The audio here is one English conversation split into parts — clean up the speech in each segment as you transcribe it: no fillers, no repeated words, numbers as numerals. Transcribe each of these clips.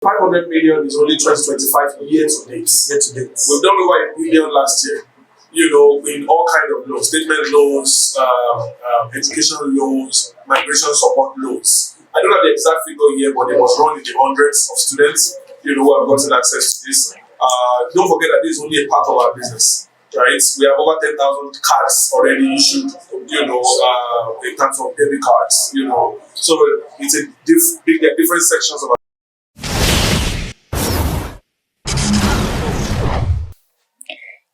500 million is only 2025 year to date. We've done over a billion last year. In all kind of loans, statement loans, education loans, migration support loans. I don't have the exact figure here, but they must run in the hundreds of students, who have gotten access to this. Don't forget that this is only a part of our business, right? We have over 10,000 cards already issued, in terms of debit cards, So it's there are different sections of our.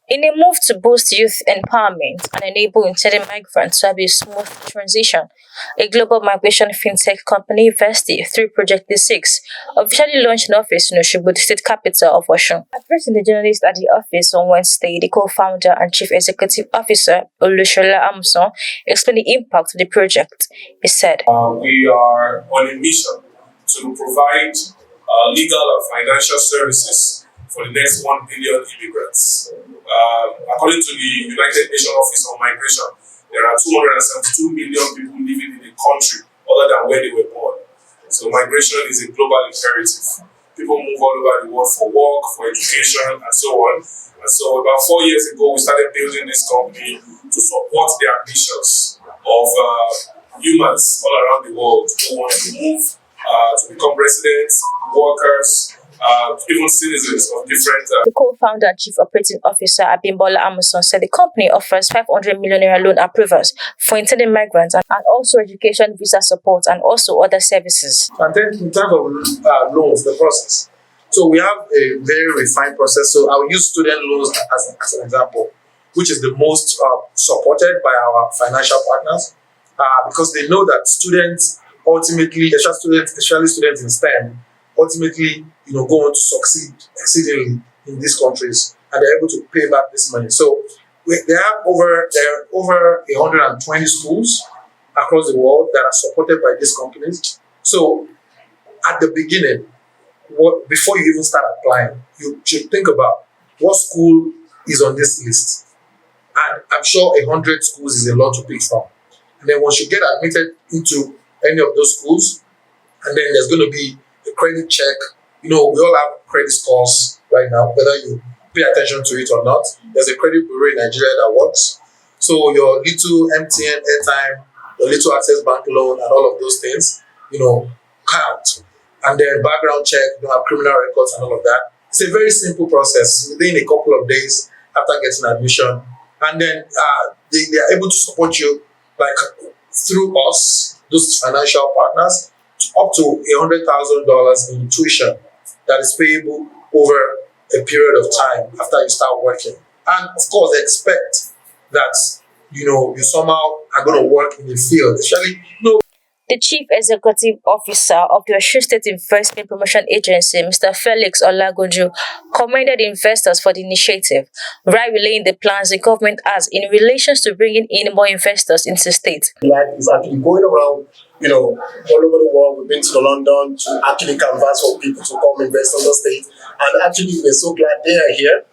In a move to boost youth empowerment and enable intended migrants to have a smooth transition, a global migration fintech company, Vesti, through Project D6, officially launched an office in Osogbo, the state capital of Osun. Addressing the journalists at the office on Wednesday, the co-founder and chief executive officer, Olusola Amusan, explained the impact of the project. He said, We are on a mission to provide legal and financial services for the next 1 billion immigrants. According to the United Nations Office on Migration, there are 272 million people living in the country other than where they were born. So migration is a global imperative. People move all over the world for work, for education, and so on. And so about 4 years ago, we started building this company to support the ambitions of humans all around the world who want to move to become residents, workers, even citizens of different. The co-founder and chief operating officer, Abimbola Amusan, said the company offers 500 million naira loan approvals for intended migrants and also education visa support and also other services. And then in terms of loans, the process. So we have a very refined process. So I'll use student loans as an example, which is the most supported by our financial partners because they know that students ultimately, especially students in STEM, ultimately, go on to succeed exceedingly in these countries, and they're able to pay back this money. So there are over 120 schools across the world that are supported by these companies. So at the beginning, before you even start applying, you should think about what school is on this list. And I'm sure 100 schools is a lot to pick from. And then once you get admitted into any of those schools, and then there's going to be a credit check. We all have credit scores right now, whether you pay attention to it or not. There's a credit bureau in Nigeria that works. So your little MTN airtime, your little access bank loan, and all of those things, count. And then background check, you don't have criminal records and all of that. It's a very simple process within a couple of days after getting admission. And then they are able to support you through us, those financial partners, up to $100,000 in tuition that is payable over a period of time after you start working. And of course, expect that you somehow are going to work in the field, especially The Chief Executive Officer of the Osun State Investment Promotion Agency, Mr. Felix Olagunju, commended investors for the initiative, while relaying the plans the government has in relation to bringing in more investors into the state. Life is actually going around, all over the world. We've been to London to actually canvass for people to come invest in the state. And actually, we're so glad they are here.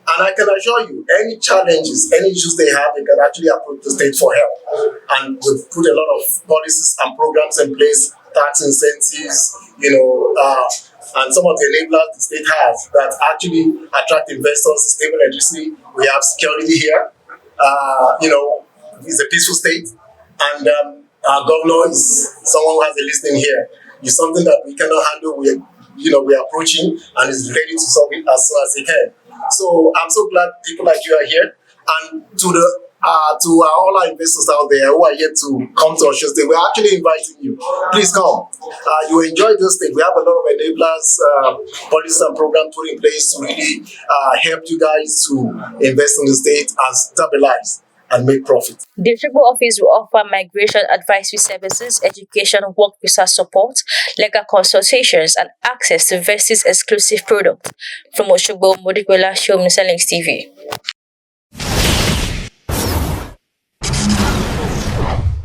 And I can assure you, any challenges, any issues they have, they can actually approach the state for help. And we've put a lot of policies and programs in place, tax incentives, and some of the enablers the state has that actually attract investors, stable electricity. We have security here. It's a peaceful state. And our governor is someone who has a listening here. It's something that we cannot handle. We're approaching and is ready to solve it as soon as he can. So I'm so glad people like you are here, and to all our investors out there who are yet to come to Osun State, we're actually inviting you. Please come. You enjoy this thing. We have a lot of enablers, policies and programs put in place to really help you guys to invest in the state and stabilize and make profit. The Osogbo office will offer migration advisory services, education, work visa support, legal consultations, and access to Vesti's exclusive products. From Osogbo, Modikwela Show, Selling TV.